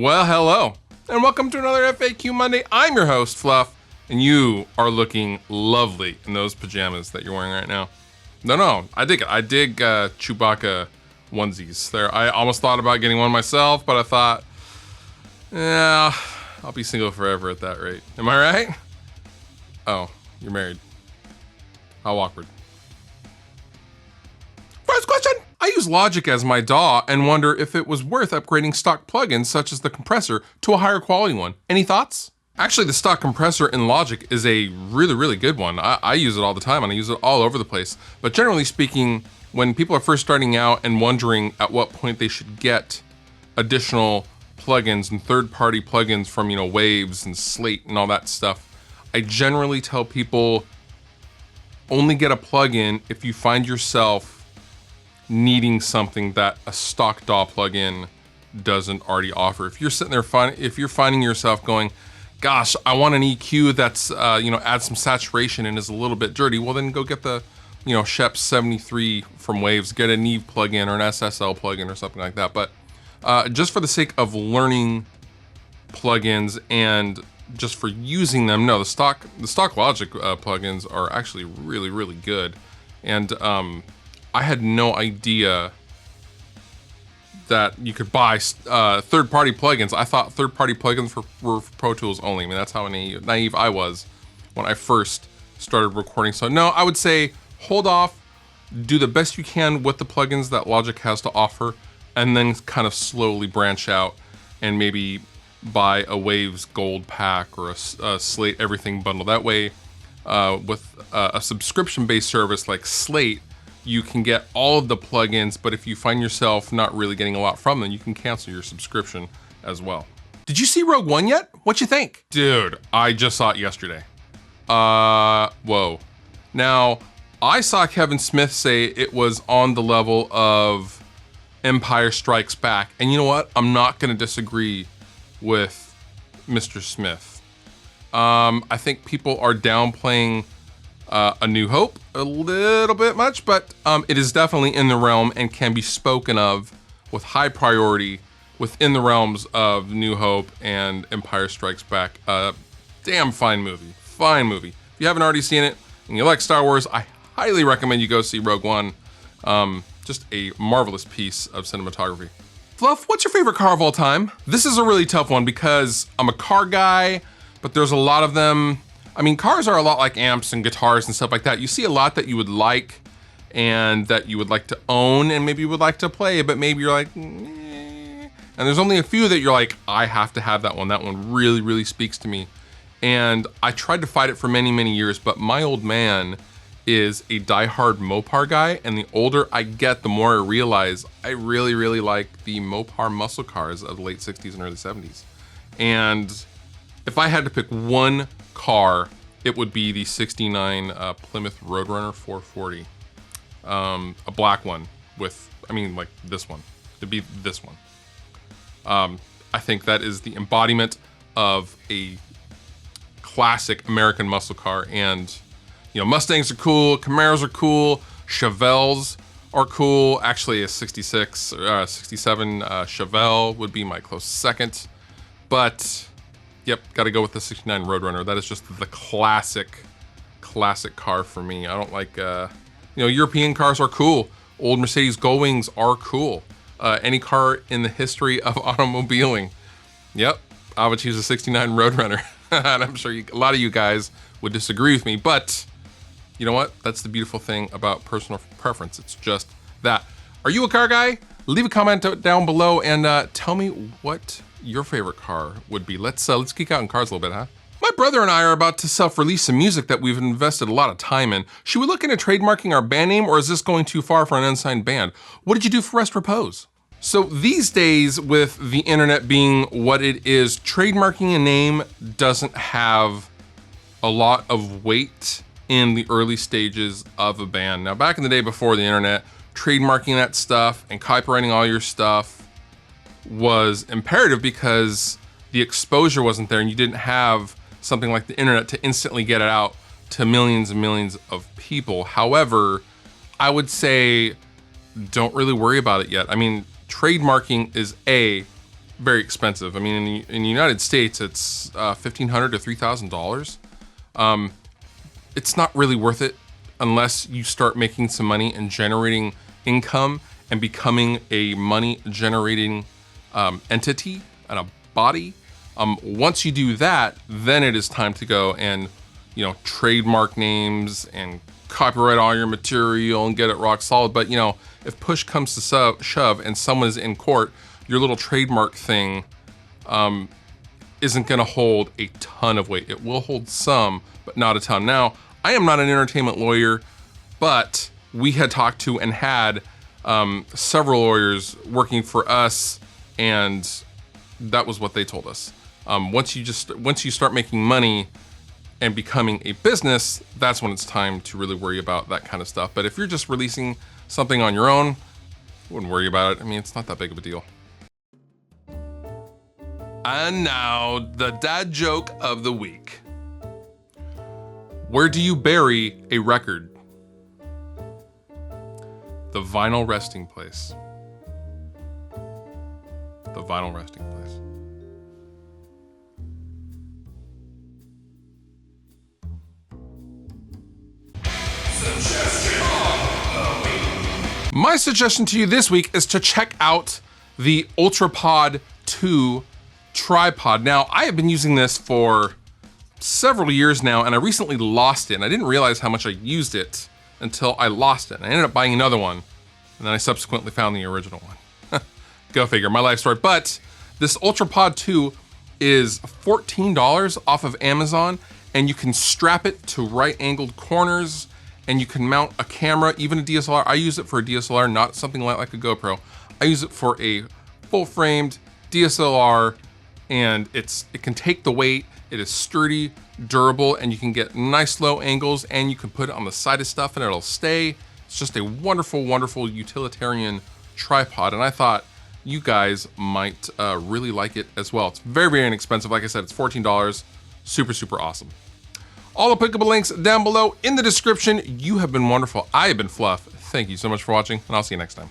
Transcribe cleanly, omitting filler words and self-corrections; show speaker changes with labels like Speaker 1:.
Speaker 1: Well, hello, and welcome to another FAQ Monday. I'm your host, Fluff, and you are looking lovely in those pajamas that you're wearing right now. No, I dig it. I dig Chewbacca onesies. There, I almost thought about getting one myself, but I thought, yeah, I'll be single forever at that rate. Am I right? Oh, you're married. How awkward. First question. I use Logic as my DAW and wonder if it was worth upgrading stock plugins such as the compressor to a higher quality one. Any thoughts? Actually, the stock compressor in Logic is a really good one. I use it all the time and I use it all over the place. But generally speaking, when people are first starting out and wondering at what point they should get additional plugins and third-party plugins from, Waves and Slate and all that stuff, I generally tell people only get a plugin if you find yourself needing something that a stock DAW plugin doesn't already offer. If you're sitting there, if you're finding yourself going, gosh, I want an EQ that's, adds some saturation and is a little bit dirty, well then go get the, Shep 73 from Waves, get a Neve plugin or an SSL plugin or something like that. But just for the sake of learning plugins and just for using them, no, the stock Logic plugins are actually really good. And I had no idea that you could buy third-party plugins. I thought third-party plugins were for Pro Tools only. I mean, that's how naive I was when I first started recording. So no, I would say hold off, do the best you can with the plugins that Logic has to offer, and then kind of slowly branch out and maybe buy a Waves Gold pack or a Slate Everything bundle. That way, with a subscription-based service like Slate, you can get all of the plugins, but if you find yourself not really getting a lot from them, you can cancel your subscription as well. Did you see Rogue One yet? What you think? Dude, I just saw it yesterday. Whoa. Now, I saw Kevin Smith say it was on the level of Empire Strikes Back, and you know what? I'm not gonna disagree with Mr. Smith. I think people are downplaying A New Hope a little bit much, but it is definitely in the realm and can be spoken of with high priority within the realms of New Hope and Empire Strikes Back. Damn fine movie. If you haven't already seen it and you like Star Wars, I highly recommend you go see Rogue One. Just a marvelous piece of cinematography. Fluff, what's your favorite car of all time? This is a really tough one because I'm a car guy, but there's a lot of them. I mean, cars are a lot like amps and guitars and stuff like that. You see a lot that you would like and that you would like to own and maybe you would like to play, but maybe you're like, and there's only a few that you're like, I have to have that one. That one really speaks to me. And I tried to fight it for many years, but my old man is a diehard Mopar guy, and the older I get, the more I realize I really like the Mopar muscle cars of the late 60s and early 70s. And if I had to pick one car, it would be the 69 Plymouth Roadrunner 440. A black one like this one. It'd be this one. I think that is the embodiment of a classic American muscle car. And, Mustangs are cool, Camaros are cool, Chevelles are cool. Actually, a 67 Chevelle would be my close second. But yep, gotta go with the 69 Roadrunner. That is just the classic car for me. I don't like, European cars are cool. Old Mercedes Gullwings are cool. Any car in the history of automobiling. Yep, I would choose a 69 Roadrunner. And I'm sure a lot of you guys would disagree with me, but you know what? That's the beautiful thing about personal preference. It's just that. Are you a car guy? Leave a comment down below and tell me what your favorite car would be. Let's geek out in cars a little bit, huh? My brother and I are about to self-release some music that we've invested a lot of time in. Should we look into trademarking our band name, or is this going too far for an unsigned band? What did you do for Rest Repose? So these days, with the internet being what it is, trademarking a name doesn't have a lot of weight in the early stages of a band. Now, back in the day before the internet, trademarking that stuff and copywriting all your stuff was imperative because the exposure wasn't there and you didn't have something like the internet to instantly get it out to millions and millions of people. However, I would say don't really worry about it yet. I mean, trademarking is very expensive. I mean, in the United States, it's $1,500 to $3,000. It's not really worth it unless you start making some money and generating income and becoming a money generating entity and a body. Once you do that, then it is time to go and, you know, trademark names and copyright all your material and get it rock solid. But, you know, if push comes to shove and someone is in court, your little trademark thing isn't gonna hold a ton of weight. It will hold some, but not a ton. Now, I am not an entertainment lawyer, but we had talked to and had several lawyers working for us, and that was what they told us. Once you start making money and becoming a business, that's when it's time to really worry about that kind of stuff. But if you're just releasing something on your own, wouldn't worry about it. I mean, it's not that big of a deal. And now, the dad joke of the week. Where do you bury a record? The vinyl resting place. The vinyl resting place. My suggestion to you this week is to check out the UltraPod 2 tripod. Now, I have been using this for several years now, and I recently lost it, and I didn't realize how much I used it until I lost it. And I ended up buying another one, and then I subsequently found the original one. Go figure, my life story. But this UltraPod 2 is $14 off of Amazon, and you can strap it to right-angled corners, and you can mount a camera, even a DSLR. I use it for a DSLR, not something like a GoPro. I use it for a full-framed DSLR, and it can take the weight. It is sturdy, durable, and you can get nice low angles, and you can put it on the side of stuff and it'll stay. It's just a wonderful, wonderful utilitarian tripod, and I thought you guys might really like it as well. It's very, very inexpensive. Like I said, it's $14. Super, super awesome. All applicable links down below in the description. You have been wonderful. I have been Fluff. Thank you so much for watching, and I'll see you next time.